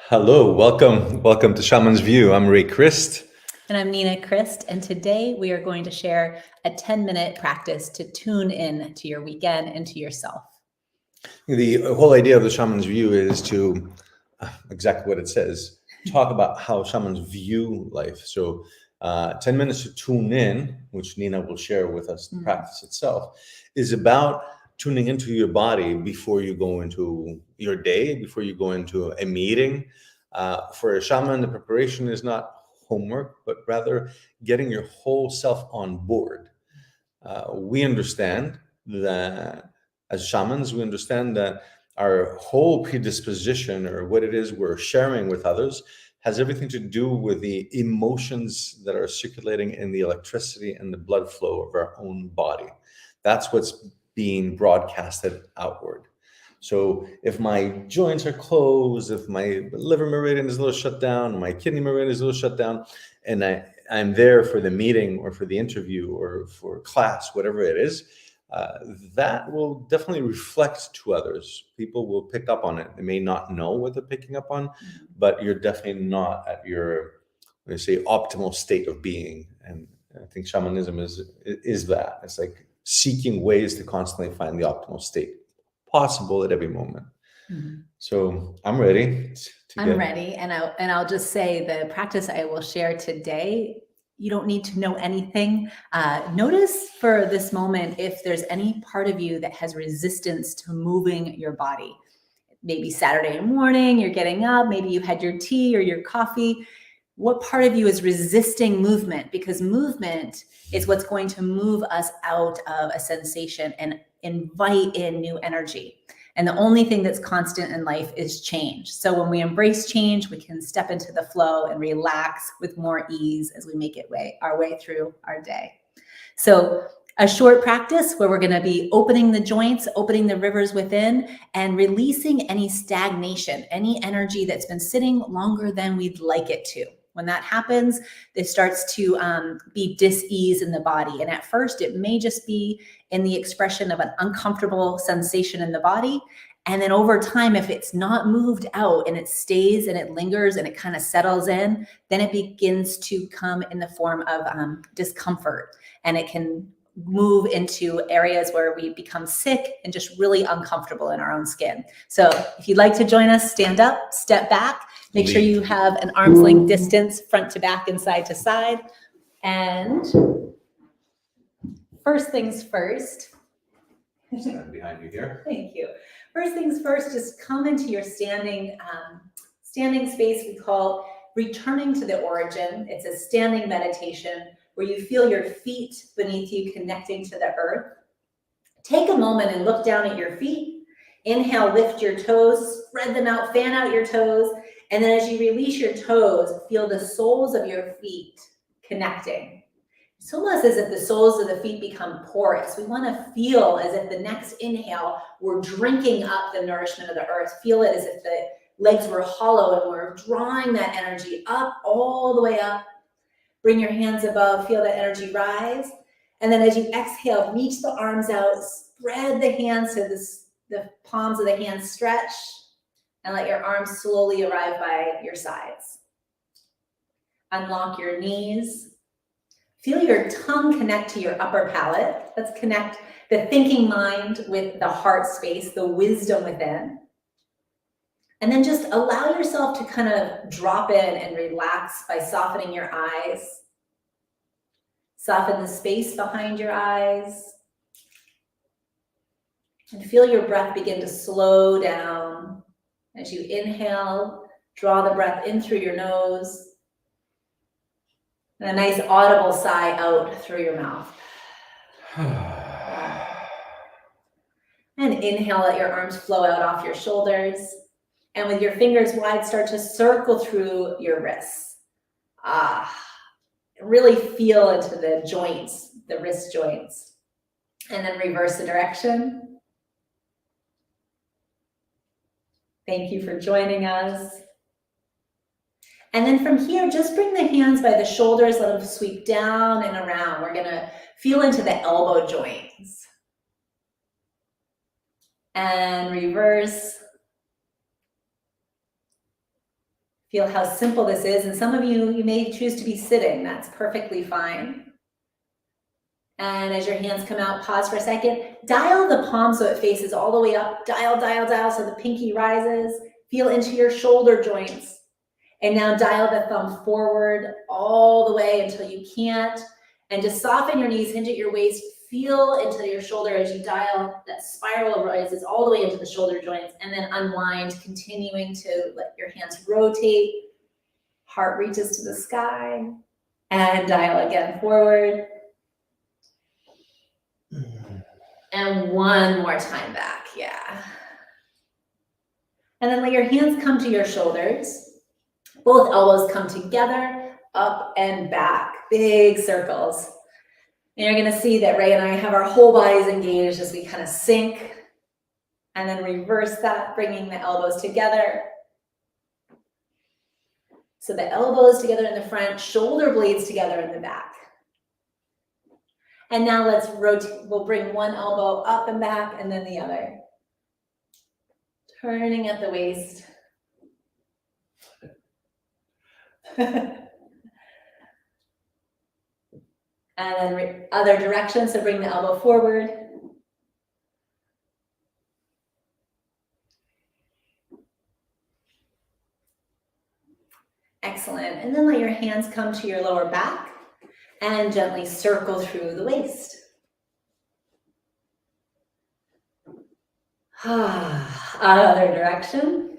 Hello, welcome to Shaman's View. I'm Ray Christ. And I'm Nina Christ, and today we are going to share a 10-minute practice to tune in to your weekend and to yourself. The whole idea of the Shaman's View is to, exactly what it says, talk about how shamans view life. So 10 minutes to tune in, which Nina will share with us, the practice itself, is about tuning into your body before you go into your day, before you go into a meeting. For a shaman, the preparation is not homework, but rather getting your whole self on board. We understand that as shamans, we understand that our whole predisposition, or what it is we're sharing with others, has everything to do with the emotions that are circulating in the electricity and the blood flow of our own body. That's what's being broadcasted outward. So if my joints are closed, if my liver meridian is a little shut down, my kidney meridian is a little shut down, and I'm there for the meeting or for the interview or for class, whatever it is, that will definitely reflect to others. People will pick up on it. They may not know what they're picking up on, but you're definitely not at your, let's say, optimal state of being. And I think shamanism is that. It's like seeking ways to constantly find the optimal state possible at every moment. So I'm ready. I'm ready, and I'll just say the practice I will share today, you don't need to know anything. Notice for this moment if there's any part of you that has resistance to moving your body. Maybe Saturday morning, you're getting up, maybe you had your tea or your coffee. What part of you is resisting movement? Because movement is what's going to move us out of a sensation and invite in new energy. And the only thing that's constant in life is change. So when we embrace change, we can step into the flow and relax with more ease as we make our way through our day. So a short practice where we're going to be opening the joints, opening the rivers within, and releasing any stagnation, any energy that's been sitting longer than we'd like it to. When that happens, it starts to be dis-ease in the body. And at first, it may just be in the expression of an uncomfortable sensation in the body. And then over time, if it's not moved out and it stays and it lingers and it kind of settles in, then it begins to come in the form of discomfort. And it can move into areas where we become sick and just really uncomfortable in our own skin. So if you'd like to join us, stand up, step back, make sure you have an arm's length distance front to back and side to side. And first things first. Stand behind you here. Thank you. First things first, just come into your standing space we call returning to the origin. It's a standing meditation where you feel your feet beneath you connecting to the earth. Take a moment and look down at your feet. Inhale, lift your toes, spread them out, fan out your toes. And then as you release your toes, feel the soles of your feet connecting. It's almost as if the soles of the feet become porous. We want to feel as if the next inhale, we're drinking up the nourishment of the earth. Feel it as if the legs were hollow and we're drawing that energy up, all the way up. Bring your hands above, feel that energy rise. And then as you exhale, reach the arms out, spread the hands so the palms of the hands stretch, and let your arms slowly arrive by your sides. Unlock your knees. Feel your tongue connect to your upper palate. Let's connect the thinking mind with the heart space, the wisdom within. And then just allow yourself to kind of drop in and relax by softening your eyes. Soften the space behind your eyes. And feel your breath begin to slow down. As you inhale, draw the breath in through your nose. And a nice audible sigh out through your mouth. And inhale, let your arms flow out off your shoulders. And with your fingers wide, start to circle through your wrists. Really feel into the joints, the wrist joints. And then reverse the direction. Thank you for joining us. And then from here, just bring the hands by the shoulders, let them sweep down and around. We're gonna feel into the elbow joints. And reverse. Feel how simple this is. And some of you, you may choose to be sitting. That's perfectly fine. And as your hands come out, pause for a second. Dial the palm so it faces all the way up. Dial, dial, dial so the pinky rises. Feel into your shoulder joints. And now dial the thumb forward all the way until you can't. And just soften your knees, hinge at your waist. Feel into your shoulder as you dial. That spiral rises all the way into the shoulder joints. And then unwind, continuing to let your hands rotate. Heart reaches to the sky. And dial again forward. And one more time back, yeah. And then let your hands come to your shoulders. Both elbows come together, up and back, big circles. And you're gonna see that Ray and I have our whole bodies engaged as we kind of sink. And then reverse that, bringing the elbows together. So the elbows together in the front, shoulder blades together in the back. And now let's rotate, we'll bring one elbow up and back and then the other. Turning at the waist. And then other direction, so bring the elbow forward. Excellent. And then let your hands come to your lower back and gently circle through the waist. Other direction.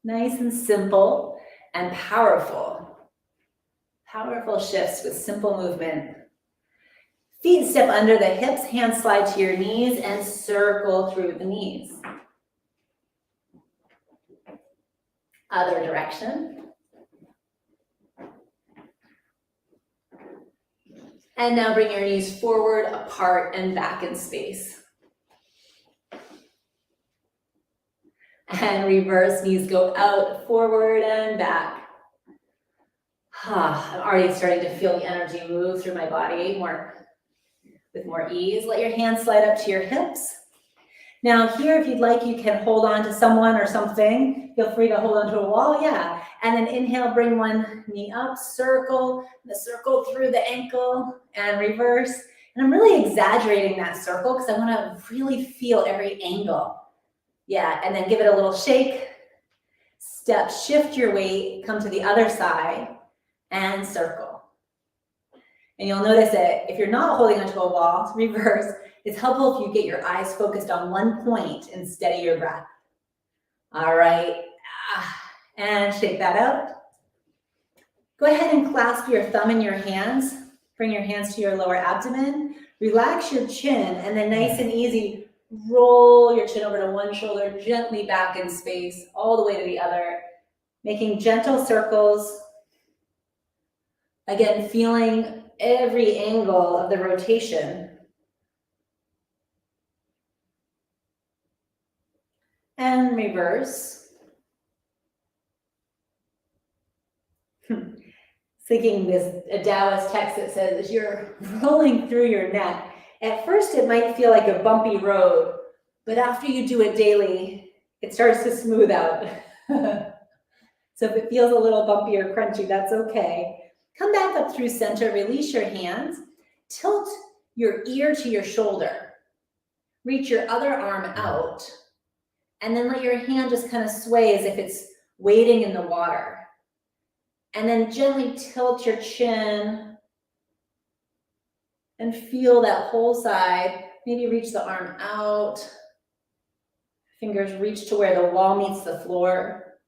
Nice and simple and powerful. Powerful shifts with simple movement. Feet step under the hips, hands slide to your knees and circle through the knees. Other direction. And now bring your knees forward, apart, and back in space. And reverse, knees go out, forward, and back. I'm already starting to feel the energy move through my body with more ease. Let your hands slide up to your hips. Now here, if you'd like, you can hold on to someone or something. Feel free to hold on to a wall, yeah. And then inhale, bring one knee up, circle, the circle through the ankle, and reverse. And I'm really exaggerating that circle because I want to really feel every angle. Yeah, and then give it a little shake. Step, shift your weight, come to the other side, and circle. And you'll notice that if you're not holding onto a wall, reverse, it's helpful if you get your eyes focused on one point and steady your breath. All right, and shake that out. Go ahead and clasp your thumb in your hands. Bring your hands to your lower abdomen. Relax your chin, and then nice and easy, roll your chin over to one shoulder, gently back in space, all the way to the other, making gentle circles. Again, feeling every angle of the rotation. And reverse. Thinking a Taoist text that says, as you're rolling through your neck, at first it might feel like a bumpy road, but after you do it daily, it starts to smooth out. So if it feels a little bumpy or crunchy, that's okay. Come back up through center, release your hands, tilt your ear to your shoulder, reach your other arm out, and then let your hand just kind of sway as if it's wading in the water. And then gently tilt your chin and feel that whole side. Maybe reach the arm out. Fingers reach to where the wall meets the floor.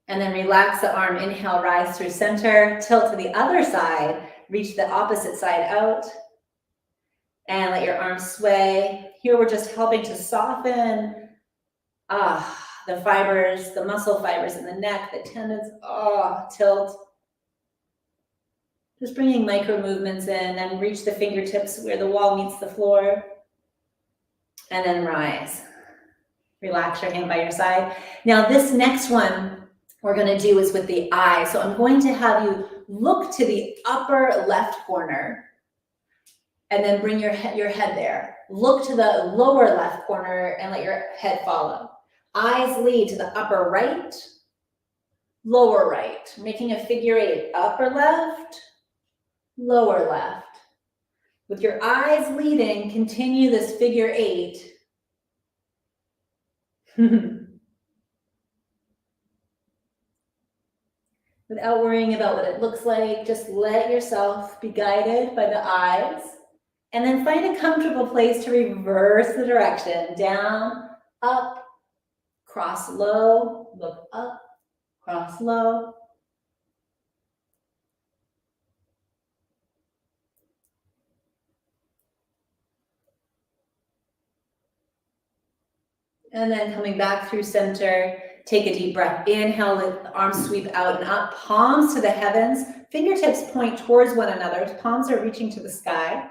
And then relax the arm. Inhale, rise through center. Tilt to the other side. Reach the opposite side out. And let your arm sway. Here we're just helping to soften the fibers, the muscle fibers in the neck, the tendons, tilt. Just bringing micro movements in and reach the fingertips where the wall meets the floor. And then rise. Relax your hand by your side. Now this next one we're going to do is with the eye. So I'm going to have you look to the upper left corner and then bring your head there. Look to the lower left corner and let your head follow. Eyes lead to the upper right, lower right, making a figure 8, upper left, lower left. With your eyes leading, continue this figure 8. Without worrying about what it looks like, just let yourself be guided by the eyes. And then find a comfortable place to reverse the direction. Down, up, cross low, look up, cross low. And then coming back through center, take a deep breath. Inhale, let the arms sweep out and up, palms to the heavens. Fingertips point towards one another. Palms are reaching to the sky.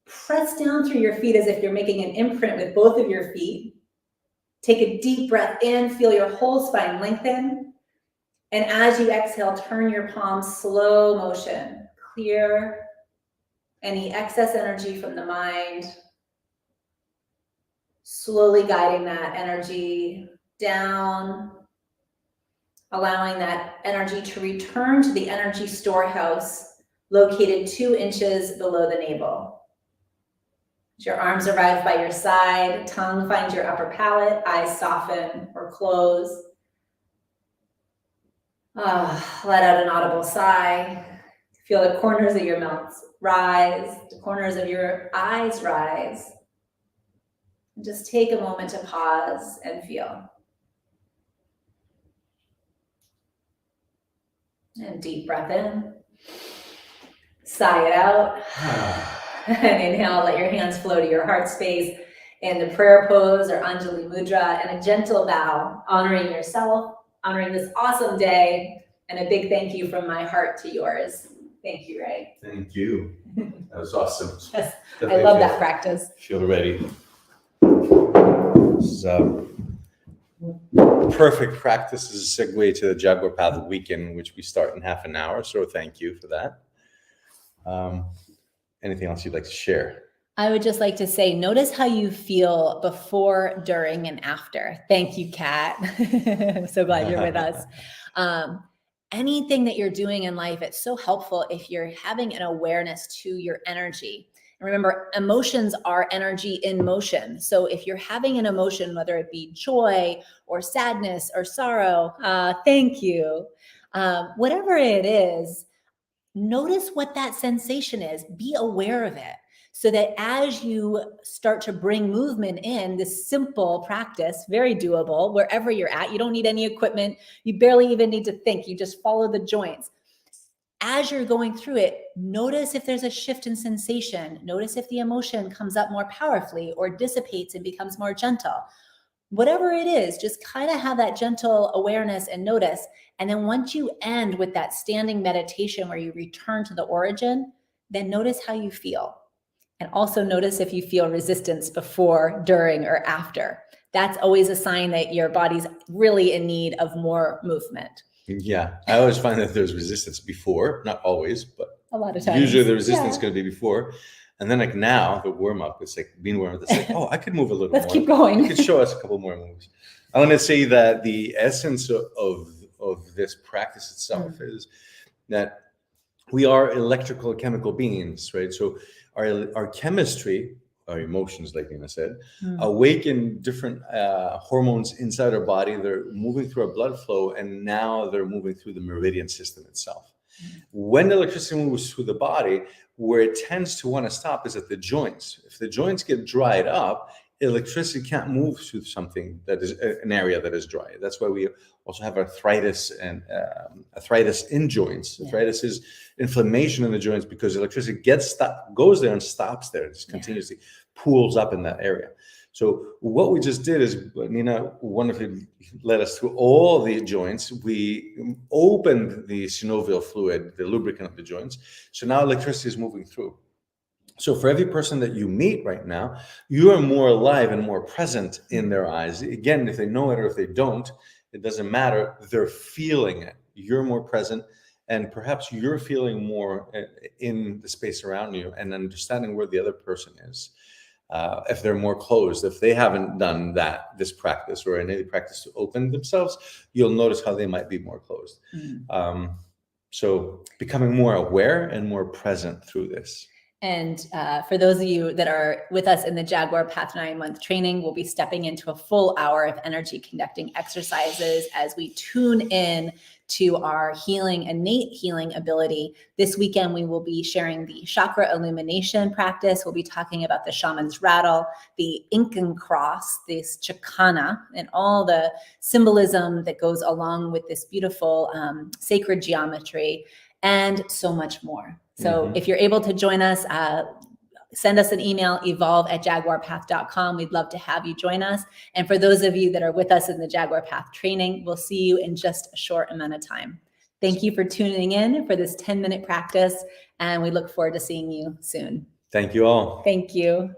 Press down through your feet as if you're making an imprint with both of your feet. Take a deep breath in, feel your whole spine lengthen. And as you exhale, turn your palms slow motion. Clear any excess energy from the mind. Slowly guiding that energy down, allowing that energy to return to the energy storehouse located 2 inches below the navel. As your arms arrive by your side, tongue finds your upper palate, eyes soften or close. Let out an audible sigh. Feel the corners of your mouth rise, the corners of your eyes rise. Just take a moment to pause and feel. And deep breath in. Sigh it out. And inhale, let your hands flow to your heart space in the prayer pose or Anjali Mudra, and a gentle bow, honoring yourself, honoring this awesome day, and a big thank you from my heart to yours. Thank you, Ray. Thank you. That was awesome. Yes, Definitely I love that practice. Feel ready. This is perfect practice is a segue to the Jaguar Path weekend, which we start in half an hour. So thank you for that. Anything else you'd like to share? I would just like to say, notice how you feel before, during, and after. Thank you, Kat. I'm so glad you're with us. Anything that you're doing in life, it's so helpful if you're having an awareness to your energy. And remember, emotions are energy in motion. So if you're having an emotion, whether it be joy or sadness or sorrow, thank you, whatever it is, notice what that sensation is. Be aware of it. So that as you start to bring movement in, this simple practice, very doable, wherever you're at, you don't need any equipment. You barely even need to think. You just follow the joints. As you're going through it, notice if there's a shift in sensation. Notice if the emotion comes up more powerfully or dissipates and becomes more gentle. Whatever it is, just kind of have that gentle awareness and notice. And then once you end with that standing meditation where you return to the origin, then notice how you feel. And also notice if you feel resistance before, during, or after. That's always a sign that your body's really in need of more movement. Yeah, I always find that there's resistance before, not always, but a lot of times. Usually the resistance is going to be before. And then like now, the warm-up, it's like being warm-up. It's like, oh, I could move a little more. Let's keep going. You could show us a couple more moves. I want to say that the essence of this practice itself is that we are electrical chemical beings, right? So our chemistry, our emotions, like Nina said, awaken different hormones inside our body. They're moving through our blood flow, and now they're moving through the meridian system itself. When the electricity moves through the body, where it tends to want to stop is at the joints. If the joints get dried up, electricity can't move through something that is an area that is dry. That's why we also have arthritis and arthritis in joints. Arthritis is inflammation in the joints because electricity goes there and stops there. It just continuously pools up in that area. So what we just did is, Nina wonderfully led us through all the joints. We opened the synovial fluid, the lubricant of the joints. So now electricity is moving through. So for every person that you meet right now, you are more alive and more present in their eyes. Again, if they know it or if they don't, it doesn't matter. They're feeling it. You're more present, and perhaps you're feeling more in the space around you and understanding where the other person is. if they're more closed, if they haven't done this practice or any practice to open themselves, you'll notice how they might be more closed. So becoming more aware and more present through this. And for those of you that are with us in the Jaguar Path 9-month training, we'll be stepping into a full hour of energy conducting exercises as we tune in to our innate healing ability. This weekend, we will be sharing the chakra illumination practice. We'll be talking about the shaman's rattle, the Incan cross, this chicana, and all the symbolism that goes along with this beautiful sacred geometry, and so much more. So if you're able to join us, send us an email, evolve@jaguarpath.com. We'd love to have you join us. And for those of you that are with us in the Jaguar Path training, we'll see you in just a short amount of time. Thank you for tuning in for this 10-minute practice, and we look forward to seeing you soon. Thank you all. Thank you.